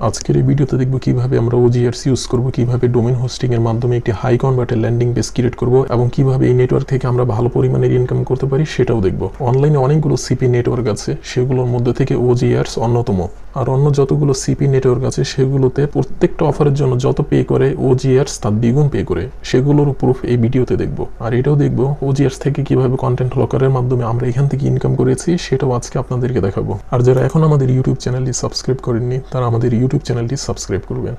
আজকের এই ভিডিওতে দেখব কিভাবে আমরা OGAds ইউজ করব, কিভাবে ডোমেইন হোস্টিং এর মাধ্যমে একটি high converted landing page create করব এবং কিভাবে এই নেটওয়ার্ক থেকে আমরা ভালো পরিমাণের ইনকাম করতে পারি সেটাও দেখব। অনলাইনে অনেকগুলো সিপি নেটওয়ার্ক আছে, সেগুলোর মধ্যে থেকে OGAds অন্যতম। আর অন্য যতগুলো সিপি নেটওয়ার্ক আছে সেগুলোতে প্রত্যেকটা অফারের জন্য যত পে করে OGAds তার দ্বিগুণ পে করে, সেগুলোর প্রুফ এই ভিডিওতে দেখব। আর এটাও দেখব OGAds থেকে কিভাবে কন্টেন্ট লকারের মাধ্যমে আমরা এখান থেকে ইনকাম করেছি, সেটাও আজকে আপনাদেরকে দেখাবো। আর যারা এখন আমাদের ইউটিউব চ্যানেলটি সাবস্ক্রাইব করেননি তারা আমাদের ইউটিউব চ্যানেলটি সাবস্ক্রাইব করবেন।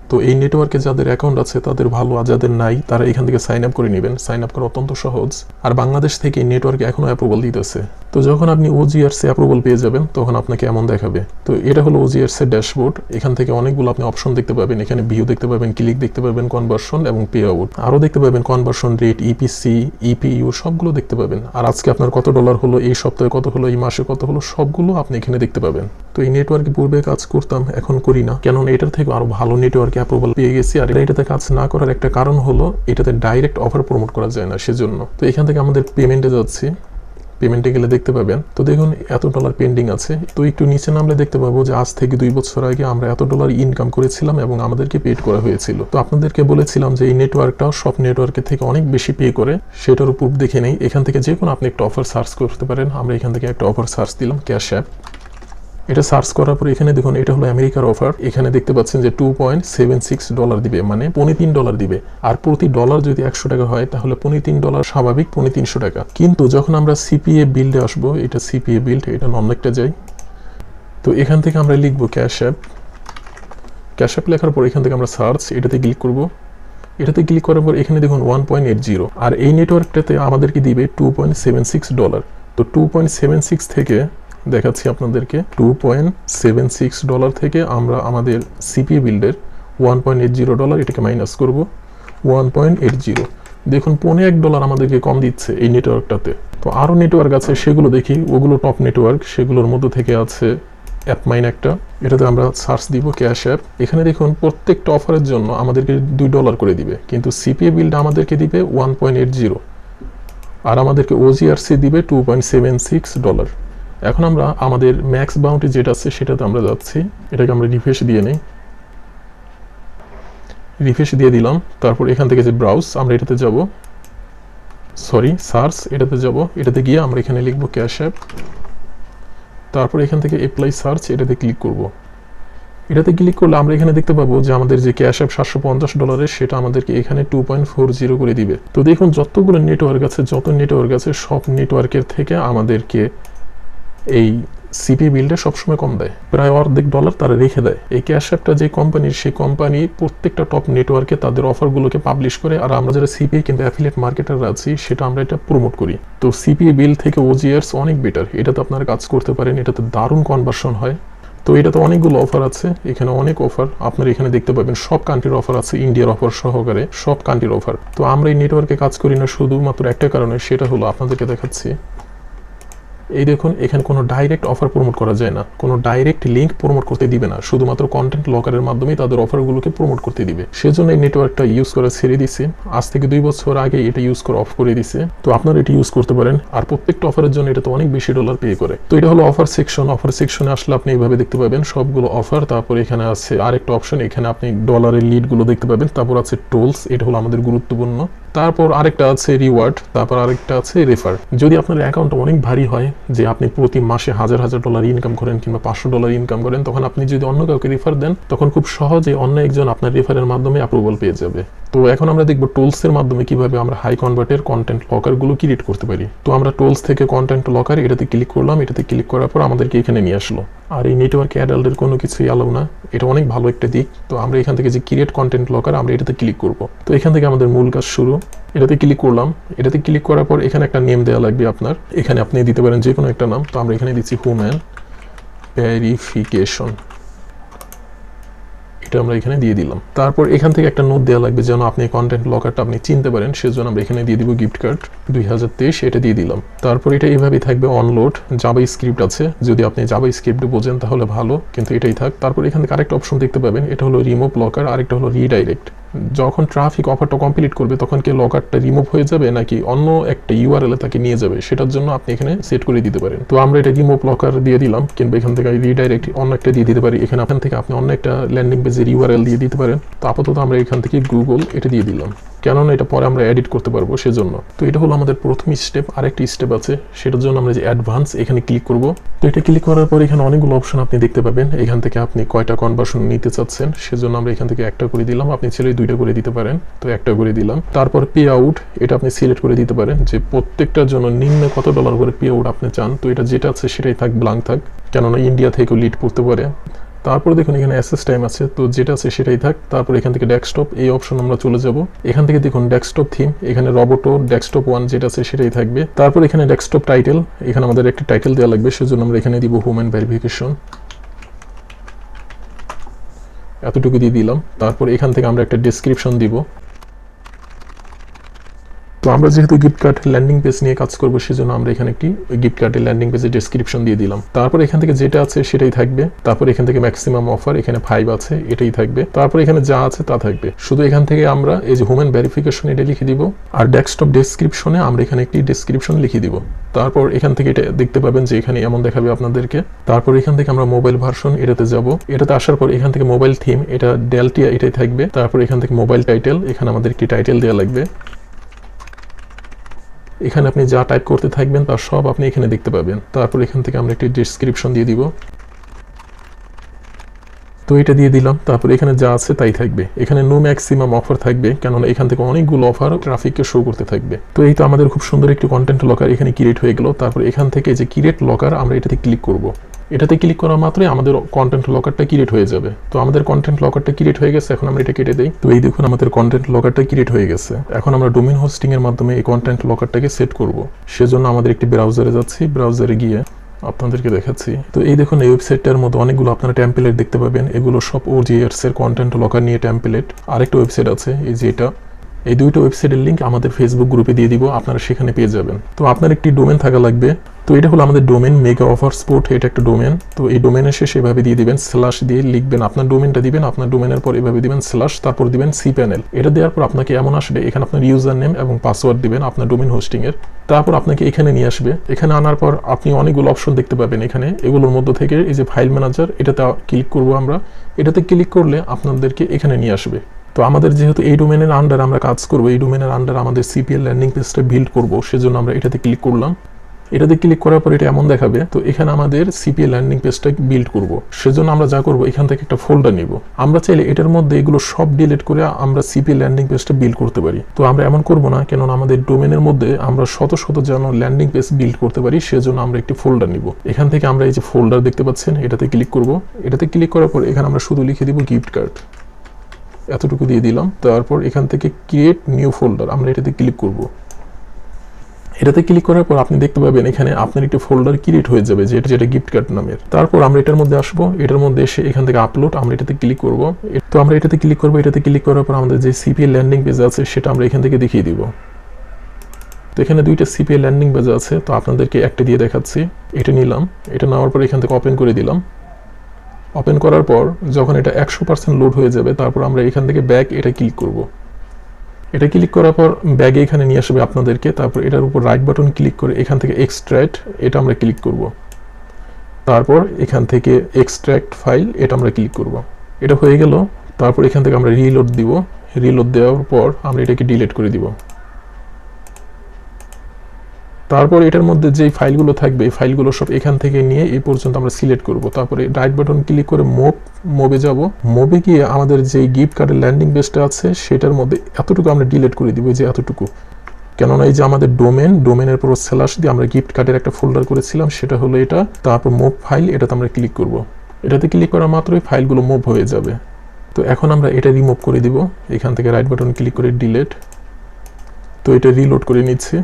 তো এই নেটওয়ার্কে যাদের অ্যাকাউন্ট আছে তাদের ভালো, আর যাদের নাই তারা এখান থেকে সাইন আপ করে নেবেন। সাইন আপ করা অত্যন্ত সহজ, আর বাংলাদেশ থেকে এই নেটওয়ার্কে এখনো অ্যাপ্রুভাল দিতেছে। তো যখন আপনি OGAds অ্যাপ্রুভাল পেয়ে যাবেন তখন আপনাকে এমন দেখাবে। তো এটা হলো OGAds এর ড্যাশবোর্ড। এখান থেকে অনেকগুলো আপনি অপশন দেখতে পাবেন। এখানে ভিউ দেখতে পাবেন, ক্লিক দেখতে পাবেন, কনভার্সন এবং পে আউট, আরও দেখতে পাবেন কনভার্সন রেট, ইপিসি, ইপিইউ সবগুলো দেখতে পাবেন। আর আজকে আপনার কত ডলার হলো, এই সপ্তাহে কত হলো, এই মাসে কত হলো, সবগুলো আপনি এখানে দেখতে পাবেন। তো এই নেটওয়ার্কে পূর্বে কাজ করতাম, এখন করি না, কেননা এটার থেকে আরো ভালো নেটওয়ার্কে অ্যাপ্রুভাল পেয়ে গেছি। আর এটাতে কাজ না করার একটা কারণ হলো এটাতে ডাইরেক্ট অফার প্রমোট করা যায় না, সেজন্য। তো এখান থেকে আমাদের পেমেন্টে যাচ্ছি, পেমেন্টে গেলে দেখতে পাবেন তো দেখুন এত ডলার পেন্ডিং আছে। তো একটু নিচে নামলে দেখতে পাবো যে আজ থেকে 2 বছর আগে আমরা এত ডলার ইনকাম করেছিলাম এবং আমাদেরকে পেড করা হয়েছিল। তো আপনাদেরকে বলেছিলাম যে এই নেটওয়ার্কটাও সব নেটওয়ার্কের থেকে অনেক বেশি পে করে, সেটার উপর দেখে নেই। এখান থেকে যে কোনো আপনি একটা অফার সার্চ করতে পারেন। আমরা এখান থেকে একটা অফার সার্চ দিলাম, ক্যাশ অ্যাপ। এটা সার্চ করার পর এখানে দেখুন এটা হলো আমেরিকার অফার। এখানে দেখতে পাচ্ছেন যে $2.76 দিবে, মানে $3.5 দিবে। আর প্রতি ডলার যদি 100 টাকা হয় তাহলে $3.5 স্বাভাবিক, $300 টাকা। কিন্তু যখন আমরা CPA বিল্ডে আসবো, এটা CPA বিল্ড, এটা অনেকটা যাই। তো এখান থেকে আমরা লিখবো ক্যাশ অ্যাপ। ক্যাশ অ্যাপ লেখার পর এখান থেকে আমরা সার্চ, এটাতে ক্লিক করব। এটাতে ক্লিক করার পর এখানে দেখুন 1.80, আর এই নেটওয়ার্কটাতে আমাদেরকে দিবে $2.76। তো 2.76 থেকে দেখাচ্ছি আপনাদেরকে, $2.76 থেকে আমরা আমাদের CPA বিল্ডের $1.80 এটাকে মাইনাস করব, 1.80। দেখুন $1.5 আমাদেরকে কম দিচ্ছে এই নেটওয়ার্কটাতে। তো আরও নেটওয়ার্ক আছে, সেগুলো দেখি, ওগুলো টপ নেটওয়ার্ক। সেগুলোর মধ্যে থেকে আছে Affmine একটা, এটাতে আমরা সার্চ দিব ক্যাশ অ্যাপ। এখানে দেখুন প্রত্যেকটা অফারের জন্য আমাদেরকে $2 করে দিবে, কিন্তু CPA বিল্ড আমাদেরকে দিবে 1.80, আর আমাদেরকে OGAds দিবে $2.76। এখন আমরা আমাদের ম্যাক্স বাউন্ডারি যেটা আছে সেটাতে আমরা যাচ্ছি। এটাকে আমরা রিফ্রেশ দিয়ে নেই, রিফ্রেশ দিয়ে দিলাম। তারপর এখান থেকে যে ব্রাউজ, আমরা এটাতে যাব, সরি সার্চ, এটাতে যাব। এটাতে গিয়ে আমরা এখানে লিখবো ক্যাশ অ্যাপ। তারপর এখান থেকে অ্যাপ্লাই সার্চ, এটাতে ক্লিক করব। এটাতে ক্লিক করলে আমরা এখানে দেখতে পাবো যে আমাদের যে ক্যাশ অ্যাপ $750, সেটা আমাদেরকে এখানে 2.40 করে দিবে। তো দেখুন যতগুলো নেটওয়ার্ক আছে, যত নেটওয়ার্ক আছে সব নেটওয়ার্কের থেকে আমাদেরকে এই CPA বিল্ডে সবসময় কম দেয়, প্রায় অর্ধেক ডলার তারা রেখে দেয়। এই ক্যাশ অ্যাপটা যে কোম্পানির, সেই কোম্পানি প্রত্যেকটা টপ নেটওয়ার্কে তাদের অফারগুলোকে পাবলিশ করে। আর আমরা যারা CPA কিন্তু অ্যাফিলিয়েট মার্কেটাররা আছি, সেটা আমরা এটা প্রমোট করি। তো CPA বিল্ড থেকে OGAds অনেক বেটার, এটাতে আপনারা কাজ করতে পারেন, এটাতে দারুণ কনভার্সন হয়। তো এটাতে অনেকগুলো অফার আছে, এখানে অনেক অফার আপনারা এখানে দেখতে পাবেন। সব কান্ট্রির অফার আছে, ইন্ডিয়ার অফার সহকারে সব কান্ট্রির অফার। তো আমরা এই নেটওয়ার্কে কাজ করি না শুধুমাত্র একটা কারণে, সেটা হলো আপনাদেরকে দেখাচ্ছি। এই দেখুন এখানে কোনো ডাইরেক্ট অফার প্রমোট করা যায় না, কোনো ডাইরেক্ট লিঙ্ক প্রমোট করতে দিবে না, শুধুমাত্র কন্টেন্ট লকারের মাধ্যমেই তাদের অফারগুলোকে প্রমোট করতে দিবে। সেজন্য এই নেটওয়ার্কটা ইউজ করা ছেড়ে দিছে। আজ থেকে 2 বছর আগে এটা ইউজ করা অফ করে দিছে। তো আপনারা এটা ইউজ করতে পারেন। আর প্রত্যেকটা অফারের জন্য এটা তো অনেক বেশি ডলার পে করে। তো এটা হলো অফার সেকশন। অফার সেকশনে আসলে আপনি এইভাবে দেখতে পাবেন সবগুলো অফার। তারপর এখানে আছে আরেকটা অপশন, এখানে আপনি ডলারের লিডগুলো দেখতে পাবেন। তারপর আছে টোলস, এটা হলো আমাদের গুরুত্বপূর্ণ। তারপর আরেকটা আছে রিওয়ার্ড, তারপর আরেকটা আছে রেফার। যদি আপনার অ্যাকাউন্ট অনেক ভারী হয়, যে আপনি প্রতি মাসে $1000 ইনকাম করেন কিংবা $500 ইনকাম করেন, তখন আপনি যদি অন্য কাউকে রেফার দেন, তখন খুব সহজে অন্য একজন আপনার রেফারের মাধ্যমে অ্যাপ্রুভাল পেয়ে যাবে। তো এখন আমরা দেখব টোলসের মাধ্যমে কিভাবে আমরা হাই কনভার্টের কন্টেন্ট লকারগুলো ক্রিয়েট করতে পারি। তো আমরা টোলস থেকে কন্টেন্ট লকার, এটাতে ক্লিক করলাম। এটাতে ক্লিক করার পর আমাদেরকে এখানে নিয়ে আসলো। আর এই নেটওয়ার্কে অ্যাডাল্টের কোনো কিছুই অ্যালাউ না, এটা অনেক ভালো একটা দিক। তো আমরা এখান থেকে যে ক্রিয়েট কন্টেন্ট লকার, আমরা এটাতে ক্লিক করব। তো এখান থেকে আমাদের মূল কাজ শুরু। এটাতে ক্লিক করলাম। এটাতে ক্লিক করার পর এখানে একটা নেম দেওয়া লাগবে আপনার। এখানে আপনি দিতে পারেন যে কোনো একটা নাম। তো আমরা এখানে দিচ্ছি হিউম্যান ভেরিফিকেশন, এটা আমরা এখানে দিয়ে দিলাম। তারপর এখান থেকে একটা নোট দেওয়া লাগবে যেন আপনি কন্টেন্ট লকারটা আপনি চিনতে পারেন, সেজন্য আমরা এখানে দিয়ে দিব গিফট কার্ড 2023, এটা দিয়ে দিলাম। তারপর এটা এইভাবেই থাকবে অনলোড। জাভা স্ক্রিপ্ট আছে, যদি আপনি জাভা স্ক্রিপ্ট বোঝেন তাহলে ভালো, কিন্তু এটাই থাক। তারপর এখান থেকে আরেকটা অপশন দেখতে পাবেন, এটা হলো রিমুভ লকার, আরেকটা হলো রিডাইরেক্ট। যখন ট্রাফিক অফারটা কমপ্লিট করবে তখন কি লকারটা রিমুভ হয়ে যাবে নাকি অন্য একটা ইউআরএল এ তাকে নিয়ে যাবে, সেটার জন্য আপনি এখানে সেট করে দিতে পারেন। তো আমরা এটা রিমুভ লকার দিয়ে দিলাম, কিংবা এখান থেকে রিডাইরেক্ট অন্য একটা দিয়ে দিতে পারি। এখান থেকে আপনি অন্য একটা ল্যান্ডিং পেজের ইউআরএল দিয়ে দিতে পারেন। তো আপাতত আমরা এখান থেকে গুগল এটা দিয়ে দিলাম, কেননা এটা পরে আমরা এডিট করতে পারবো সেজন্য। তো এটা হলো আমাদের প্রথম স্টেপ। আরেকটি স্টেপ আছে, সেটার জন্য আমরা যে অ্যাডভান্স এখানে ক্লিক করব। তো এটা ক্লিক করার পর এখানে অনেকগুলো অপশন আপনি দেখতে পাবেন। এখান থেকে আপনি কয়টা কনভার্সন নিতে চাচ্ছেন, সেজন্য আমরা এখান থেকে একটা করে দিলাম। আপনি চাইলে দুইটা করে দিতে পারেন, তো একটা করে দিলাম। তারপর পে আউট, এটা আপনি সিলেক্ট করে দিতে পারেন যে প্রত্যেকটার জন্য নিম্নে কত ডলার করে পে আউট আপনি চান। তো এটা যেটা আছে সেটাই থাক, ব্ল্যাঙ্ক থাক, কেননা ইন্ডিয়া থেকেও লিড করতে পারে। তারপর দেখুন এখানে অ্যাসেস টাইম আছে, তো যেটা আছে সেটাই থাক। তারপর এখান থেকে ডেস্কটপ, এই অপশন আমরা চলে যাব। এখান থেকে দেখুন ডেস্কটপ থিম, এখানে রোবোটো ডেস্কটপ 1 যেটা আছে সেটাই থাকবে। তারপর এখানে ডেস্কটপ টাইটেল, এখানে আমাদের একটা টাইটেল দেওয়া লাগবে, সেজন্য আমরা এখানে দিব হিউম্যান ভেরিফিকেশন, এতটুকু দিয়ে দিলাম। তারপর এখান থেকে আমরা একটা ডেসক্রিপশন দিব। তো আমরা যেহেতু গিফট কার্ড ল্যান্ডিং পেজ নিয়ে কাজ করবো, সেজন্য আমরা এখানে একটি গিফট কার্ডের ল্যান্ডিং পেজের ডেসক্রিপশন দিয়ে দিলাম। তারপর এখান থেকে যেটা আছে সেটাই থাকবে। তারপর এখান থেকে ম্যাক্সিমাম অফার, এখানে 5 আছে, এটাই থাকবে। তারপর এখানে যা আছে তা থাকবে। শুধু এখান থেকে আমরা এই যে হিউম্যান ভেরিফিকেশন এটা লিখে দিব, আর ডেস্কটপ ডেসক্রিপশনে আমরা এখানে একটি ডেসক্রিপশন লিখে দিব। তারপর এখান থেকে এটা দেখতে পাবেন যে এখানে এমন দেখাবে আপনাদেরকে। তারপর এখান থেকে আমরা মোবাইল ভার্সন এটাতে যাব। এটাতে আসার পর এখান থেকে মোবাইল থিম, এটা ডেলটিয়া এটাই থাকবে। তারপর এখান থেকে মোবাইল টাইটেল, এখানে আমাদের একটি টাইটেল দেওয়া লাগবে। এখানে আপনি যা টাইপ করতে থাকবেন তার সব আপনি এখানে দেখতে পাবেন। তারপর এখান থেকে আমরা একটি ডেসক্রিপশন দিয়ে দিব, তো এটা দিয়ে দিলাম। তারপর এখানে যা আছে তাই থাকবে। এখানে নো ম্যাক্সিমাম অফার থাকবে, কেননা এখান থেকে অনেকগুলো অফার ট্রাফিককে শো করতে থাকবে। তো এই তো আমাদের খুব সুন্দর একটি কন্টেন্ট লকার এখানে ক্রিয়েট হয়ে গেল। তারপর এখান থেকে যে ক্রিয়েট লকার, আমরা এটাতে ক্লিক করব। এটাতে ক্লিক করা মাত্রই আমাদের কন্টেন্ট লকারটা ক্রিয়েট হয়ে যাবে। তো আমাদের কন্টেন্ট লকারটা ক্রিয়েট হয়ে গেছে, এখন আমরা এটা কেটে দেই। তো এই দেখুন আমাদের কন্টেন্ট লকারটা ক্রিয়েট হয়ে গেছে। এখন আমরা ডোমেইন হোস্টিং এর মাধ্যমে এই কন্টেন্ট লকারটাকে সেট করব। সেজন্য আমাদের একটি ব্রাউজারে যাচ্ছি, ব্রাউজারে গিয়ে আপনাদেরকে দেখাচ্ছি। তো এই দেখুন এই ওয়েবসাইটটার মধ্যে অনেকগুলো আপনারা টেমপ্লেট দেখতে পাবেন। এগুলো সব OGAds এর কন্টেন্ট লকার নিয়ে টেমপ্লেট। আরেকটা ওয়েবসাইট আছে এই যে এটা, এই দুইটা ওয়েবসাইটের লিঙ্ক আমাদের ফেসবুক গ্রুপে দিয়ে দিব, আপনারা সেখানে পেয়ে যাবেন। তো আপনার একটি ডোমেন থাকা লাগবে। তো এটা হলো আমাদের ডোমেন, মেগা অফার স্পোর্ট, এটা একটা ডোমেন। তো এই ডোমেনের শেষে এভাবে দিয়ে দিবেন স্ল্যাশ দিয়ে লিখবেন আপনার ডোমেনটা দিবেন, আপনার ডোমেনের পর এভাবে দিবেন স্ল্যাশ, তারপর দিবেন সি প্যানেল। এটা দেওয়ার পর আপনাকে এমন আসবে, এখানে আপনার ইউজার নেম এবং পাসওয়ার্ড দিবেন আপনার ডোমেন হোস্টিং এর। তারপর আপনাকে এখানে নিয়ে আসবে। এখানে আনার পর আপনি অনেকগুলো অপশন দেখতে পাবেন এখানে। এগুলোর মধ্যে থেকে এই যে ফাইল ম্যানেজার, এটাতে ক্লিক করব আমরা। এটাতে ক্লিক করলে আপনাদেরকে এখানে নিয়ে আসবে। তো আমাদের যেহেতু এই ডোমেনের আন্ডার আমরা কাজ করব, এই ডোমেনের আন্ডার আমাদের সিপিএল ল্যান্ডিং পেজটা বিল্ড করব, সেজন্য আমরা এটাতে ক্লিক করলাম। এটাতে ক্লিক করার পর এটা এমন দেখাবে। তো এখানে আমাদের সিপিএল ল্যান্ডিং পেজটা বিল্ড করব, সেজন্য আমরা যা করব এখান থেকে একটা ফোল্ডার নিব। আমরা চাইলে এটার মধ্যে এগুলো সব ডিলিট করে আমরা সিপিএল ল্যান্ডিং পেজটা বিল্ড করতে পারি। তো আমরা এমন করব না, কেননা আমাদের ডোমেনের মধ্যে আমরা শত শত যেন ল্যান্ডিং পেজ বিল্ড করতে পারি, সেজন্য আমরা একটি ফোল্ডার নিব। এখান থেকে আমরা এই যে ফোল্ডার দেখতে পাচ্ছেন, এটাতে ক্লিক করব। এটাতে ক্লিক করার পর এখানে আমরা শুধু লিখে দিব গিফট কার্ড, এতটুকু দিয়ে দিলাম। তারপর এখান থেকে ক্রিয়েট নিউ ফোল্ডার, আমরা এটাতে ক্লিক করব। এটাতে ক্লিক করার পর আপনি দেখতে পাবেন এখানে আপনার একটি ফোল্ডার ক্রিয়েট হয়ে যাবে, যেটা গিফট কার্ড নামের। তারপর আমরা এটার মধ্যে আসবো, এটার মধ্যে এসে এখান থেকে আপলোড, আমরা এটাতে ক্লিক করব। তো আমরা এটাতে ক্লিক করব। এটাতে ক্লিক করার পর আমাদের যে সিপিএল ল্যান্ডিং পেজ আছে সেটা আমরা এখান থেকে দেখিয়ে দিব। তো এখানে দুইটা সিপিএল ল্যান্ডিং পেজ আছে, তো আপনাদেরকে একটা দিয়ে দেখাচ্ছি। এটা নিলাম, এটা নেওয়ার পর এখান থেকে ওপেন করে দিলাম। ওপেন করার পর যখন এটা 100% লোড হয়ে যাবে, তারপর আমরা এখান থেকে ব্যাক এটা ক্লিক করব। এটা ক্লিক করার পর ব্যাগে এখানে নিয়ে আসবে আপনাদেরকে। তারপর এটার উপর রাইট বাটন ক্লিক করে এখান থেকে এক্সট্রাক্ট, এটা আমরা ক্লিক করব। তারপর এখান থেকে এক্সট্রাক্ট ফাইল, এটা আমরা ক্লিক করব। এটা হয়ে গেল। তারপর এখান থেকে আমরা রিলোড দিব। রিলোড দেওয়ার পর আমরা এটাকে ডিলিট করে দিব। তারপর এটার মধ্যে যেই ফাইলগুলো থাকবে, এই ফাইলগুলো সব এখান থেকে নিয়ে এই পর্যন্ত আমরা সিলেক্ট করব। তারপরে রাইট বাটন ক্লিক করে মোবে যাব। মোবে গিয়ে আমাদের যে গিফট কার্ডের ল্যান্ডিং পেজটা আছে সেটার মধ্যে এতটুকু আমরা ডিলিট করে দিব, যে এতটুকু। কেননা এই যে আমাদের ডোমেনের পুরো স্ল্যাশ দিয়ে আমরা গিফট কার্ডের একটা ফোল্ডার করেছিলাম, সেটা হলো এটা। তারপর মুভ ফাইল, এটাতে আমরা ক্লিক করব। এটাতে ক্লিক করা মাত্রই ফাইলগুলো মুভ হয়ে যাবে। তো এখন আমরা এটা রিমুভ করে দিব। এখান থেকে রাইট বাটন ক্লিক করে ডিলিট। তো এটা রিলোড করে নিচ্ছি।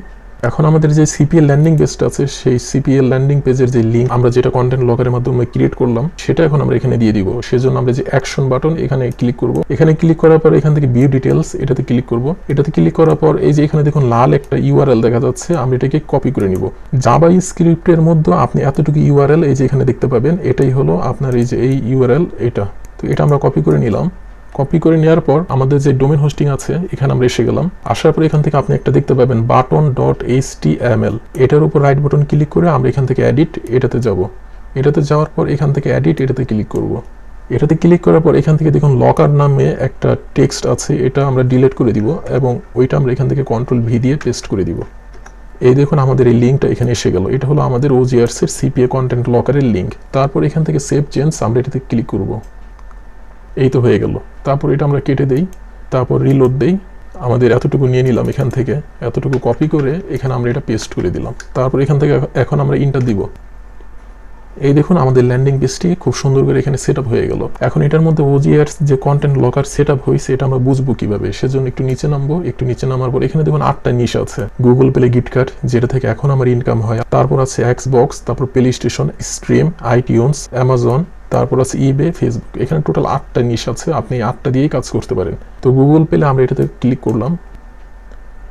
এখন আমাদের যে সিপিএল ল্যান্ডিং পেজটা আছে, সেই সিপিএল ল্যান্ডিং পেজের যে লিঙ্ক আমরা যেটা কন্টেন্ট লকারের মাধ্যমে ক্রিয়েট করলাম, সেটা এখন আমরা এখানে দিয়ে দিব। সেজন্য আমরা যে অ্যাকশন বাটন এখানে ক্লিক করব। এখানে ক্লিক করার পর এখান থেকে ভিউ ডিটেলস, এটাতে ক্লিক করব। এটাতে ক্লিক করার পর এই যে এখানে দেখুন লাল একটা ইউআরএল দেখা যাচ্ছে, আমরা এটাকে কপি করে নিব। জাভা স্ক্রিপ্টের মধ্যে আপনি এতটুকু ইউআরএল এই যে এখানে দেখতে পাবেন, এটাই হলো আপনার এই যে এই ইউআরএল এটা। তো এটা আমরা কপি করে নিলাম। কপি করে নেওয়ার পর আমাদের যে ডোমেন হোস্টিং আছে এখানে আমরা এসে গেলাম। আসার পর এখান থেকে আপনি একটা দেখতে পাবেন button.html, এটার উপর রাইট বাটন ক্লিক করে আমরা এখান থেকে এডিট এটাতে যাব। এটাতে যাওয়ার পর এখান থেকে এডিট এটাতে ক্লিক করব। এটাতে ক্লিক করার পর এখান থেকে দেখুন লকার নামে একটা টেক্সট আছে, এটা আমরা ডিলিট করে দিব এবং ওইটা আমরা এখান থেকে Ctrl+V দিয়ে পেস্ট করে দিব। এই দেখুন আমাদের এই লিঙ্কটা এখানে এসে গেল। এটা হলো আমাদের OGAds এর CPA কন্টেন্ট লকারের লিঙ্ক। তারপর এখান থেকে সেভ চেঞ্জ আমরা এটাতে ক্লিক করব। এই তো হয়ে গেল। তারপর এটা আমরা কেটে দেই, তারপর রিলোড দেই। আমাদের এতটুকু নিয়ে নিলাম, এখান থেকে এতটুকু কপি করে এখানে আমরা এটা পেস্ট করে দিলাম। তারপর এখান থেকে এখন আমরা ইন্টার দিব। এই দেখুন আমাদের ল্যান্ডিং পেজটি খুব সুন্দর করে এখানে সেট আপ হয়ে গেল। এখন এটার মধ্যে OGAds যে কন্টেন্ট লকার সেট আপ হয়েছে এটা আমরা বুঝবো কিভাবে, সেজন্য একটু নিচে নামবো। একটু নিচে নামার পর এখানে দেখুন 8টা নিশ আছে। গুগল প্লে গিফট কার্ড, যেটা থেকে এখন আমার ইনকাম হয়। তারপর আছে এক্সবক্স, তারপর play station, stream, iTunes, Amazon, তারপর আছে ইবে, ফেসবুক। এখানে টোটাল 8টা নিশ আছে, আপনি 8টা দিয়েই কাজ করতে পারেন। তো গুগল প্লে আমরা এটাতে ক্লিক করলাম।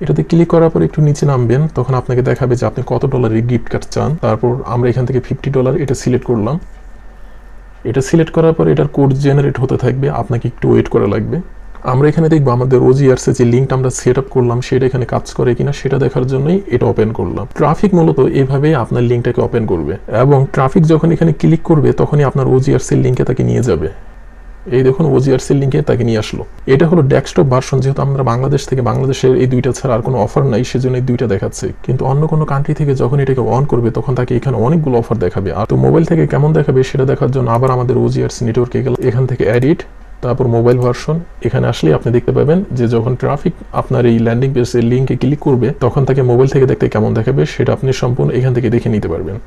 এটাতে ক্লিক করার পর একটু নিচে নামবেন, তখন আপনাকে দেখাবে যে আপনি কত ডলারের গিফট কার্ড চান। তারপর আমরা এখান থেকে $50 এটা সিলেক্ট করলাম। এটা সিলেক্ট করার পর এটার কোড জেনারেট হতে থাকবে, আপনাকে একটু ওয়েট করা লাগবে। আমরা এখানে দেখবো আমাদের OGAds যে লিঙ্কটা আমরা সেট আপ করলাম সেটা এখানে কাজ করে কিনা সেটা দেখার জন্যই এটা ওপেন করলাম। ট্রাফিক মূলত এভাবে আপনার লিঙ্কটাকে ওপেন করবে এবং ট্রাফিক যখন এখানে ক্লিক করবে তখনই আপনার OGAds এর লিঙ্কে তাকে নিয়ে যাবে। এই দেখুন OGAds এর লিঙ্কে তাকে নিয়ে আসলো। এটা হলো ডেস্কটপ ভার্সন, যেহেতু আমরা বাংলাদেশ থেকে, বাংলাদেশের এই দুইটা ছাড়া আর কোনো অফার নাই, সেজন্য এই দুইটা দেখাচ্ছে। কিন্তু অন্য কোনো কান্ট্রি থেকে যখন এটাকে অন করবে তখন তাকে এখানে অনেকগুলো অফার দেখাবে। আর তো মোবাইল থেকে কেমন দেখাবে সেটা দেখার জন্য আবার আমাদের OGAds নেটওয়ার্কে গেলে এখান থেকে এডিট, তারপর মোবাইল ভার্সন। এখানে আসলে আপনি দেখতে পাবেন যে যখন ট্রাফিক আপনার এই ল্যান্ডিং পেজের লিঙ্কে ক্লিক করবে তখন তাকে মোবাইল থেকে দেখতে কেমন দেখাবে সেটা আপনি সম্পূর্ণ এখান থেকে দেখে নিতে পারবেন।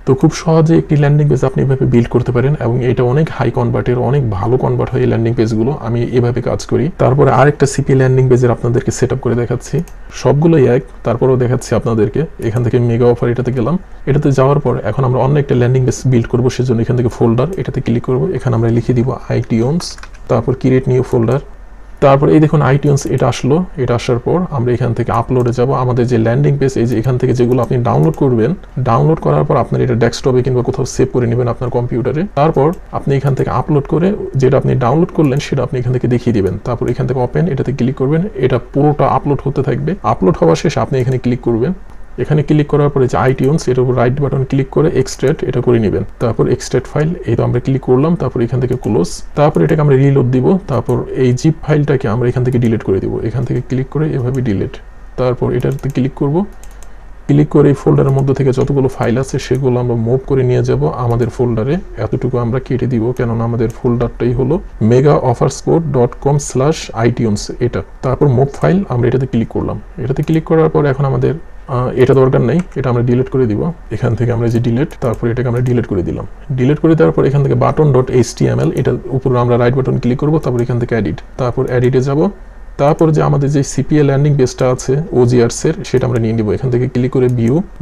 তো খুব সহজে একটি ল্যান্ডিং পেজ আপনি এভাবে বিল্ড করতে পারেন এবং এটা অনেক হাই কনভার্টের, অনেক ভালো কনভার্ট হয় এই ল্যান্ডিং পেজগুলো। আমি এভাবে কাজ করি। তারপরে আরেকটা CPA ল্যান্ডিং পেজের আপনাদেরকে সেট আপ করে দেখাচ্ছি। সবগুলোই এক, তারপরেও দেখাচ্ছি আপনাদেরকে। এখান থেকে মেগা অফার এটাতে গেলাম। এটাতে যাওয়ার পর এখন আমরা অন্য একটা ল্যান্ডিং পেজ বিল্ড করবো, সেজন্য এখান থেকে ফোল্ডার এটাতে ক্লিক করবো। এখানে আমরা লিখে দিব iTunes, তারপর ক্রিয়েট নিউ ফোল্ডার। তারপর এই দেখুন iTunes এটা আসলো। এটা আসার পর আমরা এখান থেকে আপলোডে যাব। আমাদের যে ল্যান্ডিং পেজ, এই যে এখান থেকে যেগুলো আপনি ডাউনলোড করবেন, ডাউনলোড করার পর আপনার এটা ডেস্কটপে কিংবা কোথাও সেভ করে নেবেন আপনার কম্পিউটারে। তারপর আপনি এখান থেকে আপলোড করে যেটা আপনি ডাউনলোড করলেন সেটা আপনি এখান থেকে দেখিয়ে দিবেন। তারপর এখান থেকে ওপেন এটাতে ক্লিক করবেন। এটা পুরোটা আপলোড হতে থাকবে। আপলোড হওয়া শেষে আপনি এখানে ক্লিক করবেন। এখানে ক্লিক করার পরে যে iTunes এটার উপর রাইট বাটন ক্লিক করে এক্সট্রাক্ট এটা করে নেবেন। তারপর এক্সট্রাক্ট ফাইল, এই তো আমরা ক্লিক করলাম। তারপর এখান থেকে ক্লোজ। তারপর এটাকে আমরা রিলোড দিব। তারপর এই জিপ ফাইলটাকে আমরা এখান থেকে ডিলিট করে দিব। এখান থেকে ক্লিক করে এভাবে ডিলিট। তারপর এটাতে ক্লিক করব। ক্লিক করে এই ফোল্ডারের মধ্যে থেকে যতগুলো ফাইল আছে সেগুলো আমরা মুভ করে নিয়ে যাব আমাদের ফোল্ডারে। এতটুকু আমরা কেটে দিব, কেননা আমাদের ফোল্ডারটাই হলো megaoffersport.com/iTunes এটা। তারপর মুভ ফাইল আমরা এটাতে ক্লিক করলাম। এটাতে ক্লিক করার পর এখন আমাদের এটা দরকার নেই, এটা আমরা ডিলিট করে দিব। এখান থেকে আমরা যে ডিলিট, তারপর এটাকে আমরা ডিলিট করে দিলাম। ডিলিট করে দেওয়ার পর এখান থেকে button.html এটার উপর আমরা রাইট বাটন ক্লিক করব। তারপর এখান থেকে এডিট, তারপর এডিটে যাব। তারপর যে আমাদের যে CPA ল্যান্ডিং পেজটা আছে OGAds এর সেটা আমরা নিয়ে নিব। এখান থেকে ক্লিক করে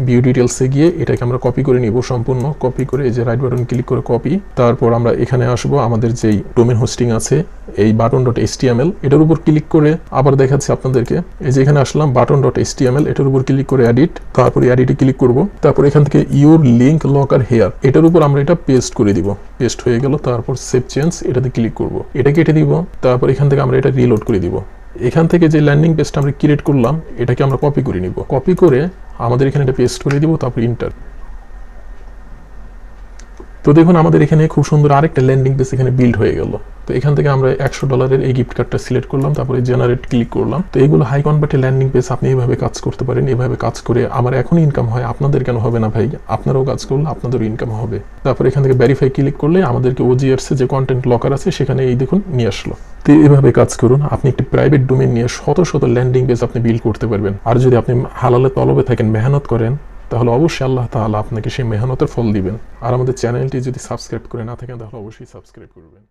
ভিউ ডিটেলসে গিয়ে এটাকে আমরা কপি করে নিব। সম্পূর্ণ কপি করে এই যে রাইট বাটন ক্লিক করে কপি। তারপর আমরা এখানে আসবো আমাদের যেই ডোমেন হোস্টিং আছে এই button.html এটার উপর ক্লিক করে আবার দেখাচ্ছি আপনাদেরকে। এই যে এখানে আসলাম button.html এটার উপর ক্লিক করে এডিট, তারপর এডিটে ক্লিক করব। তারপর এখান থেকে ইউর লিঙ্ক লকার হেয়ার এটার উপর আমরা এটা পেস্ট করে দিব। পেস্ট হয়ে গেল। তারপর সেভ চেঞ্জ এটাতে ক্লিক করব। এটা কেটে দিব। তারপর এখান থেকে আমরা এটা রিলোড করে দিব। এখান থেকে যে ল্যান্ডিং পেজটা আমরা ক্রিয়েট করলাম এটাকে আমরা কপি করে নিব। কপি করে আমাদের এখানে এটা পেস্ট করে দিব। তারপর ইন্টার। তো দেখুন আমাদের এখানে খুব সুন্দর আরেকটা ল্যান্ডিং পেজ এখানে বিল্ড হয়ে গেল। তো এখান থেকে আমরা $100 এই গিফট কার্ডটা সিলেক্ট করলাম। তারপরে জেনারেট ক্লিক করলাম। তো এগুলো হাই কনভার্টেড ল্যান্ডিং পেজ আপনি এইভাবে কাজ করতে পারেন। এভাবে কাজ করে আমার এখনই ইনকাম হয়, আপনাদের কেন হবে না ভাই? আপনারাও কাজ করলে আপনাদেরও ইনকাম হবে। তারপর এখান থেকে ভেরিফাই ক্লিক করলে আমাদেরকে OGAds যে কন্টেন্ট লকার আছে সেখানে এই দেখুন নিয়ে আসলো। তো এইভাবে কাজ করুন। আপনি একটি প্রাইভেট ডোমেইন নিয়ে শত শত ল্যান্ডিং পেজ আপনি বিল্ড করতে পারবেন। আর যদি আপনি হালালে তলবে থাকেন, মেহনত করেন, তাহলে অবশ্যই আল্লাহ তাআলা আপনাকে সেই মেহনতের ফল দিবেন। আর আমাদের চ্যানেলটি যদি সাবস্ক্রাইব করে না থাকেন তাহলে অবশ্যই সাবস্ক্রাইব করবেন।